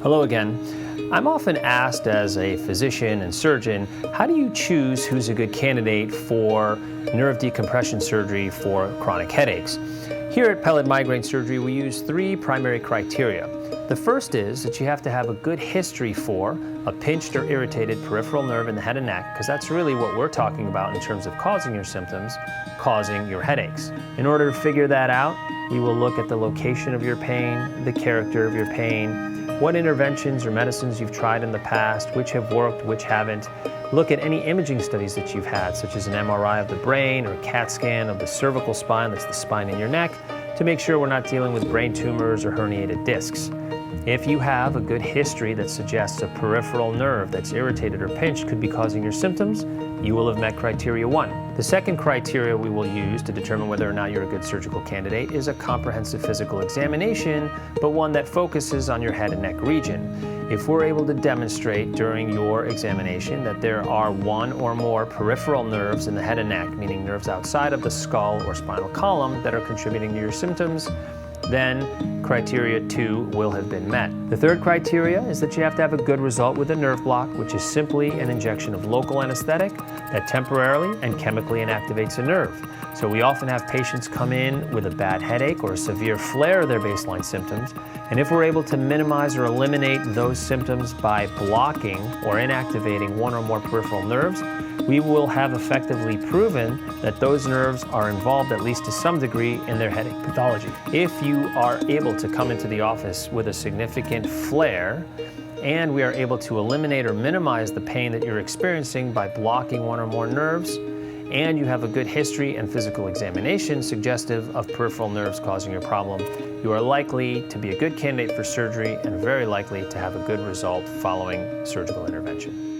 Hello again. I'm often asked as a physician and surgeon, how do you choose who's a good candidate for nerve decompression surgery for chronic headaches? Here at Pellet Migraine Surgery, we use three primary criteria. The first is that you have to have a good history for a pinched or irritated peripheral nerve in the head and neck, because that's really what we're talking about in terms of causing your symptoms, causing your headaches. In order to figure that out, we will look at the location of your pain, the character of your pain, what interventions or medicines you've tried in the past, which have worked, which haven't. Look at any imaging studies that you've had, such as an MRI of the brain or a CAT scan of the cervical spine, that's the spine in your neck, to make sure we're not dealing with brain tumors or herniated discs. If you have a good history that suggests a peripheral nerve that's irritated or pinched could be causing your symptoms, you will have met criteria 1. The second criteria we will use to determine whether or not you're a good surgical candidate is a comprehensive physical examination, but one that focuses on your head and neck region. If we're able to demonstrate during your examination that there are one or more peripheral nerves in the head and neck, meaning nerves outside of the skull or spinal column that are contributing to your symptoms, then criteria 2 will have been met. The third criteria is that you have to have a good result with a nerve block, which is simply an injection of local anesthetic that temporarily and chemically inactivates a nerve. So we often have patients come in with a bad headache or a severe flare of their baseline symptoms, and if we're able to minimize or eliminate those symptoms by blocking or inactivating one or more peripheral nerves, we will have effectively proven that those nerves are involved at least to some degree in their headache pathology. If you are able to come into the office with a significant flare and we are able to eliminate or minimize the pain that you're experiencing by blocking one or more nerves, and you have a good history and physical examination suggestive of peripheral nerves causing your problem, you are likely to be a good candidate for surgery and very likely to have a good result following surgical intervention.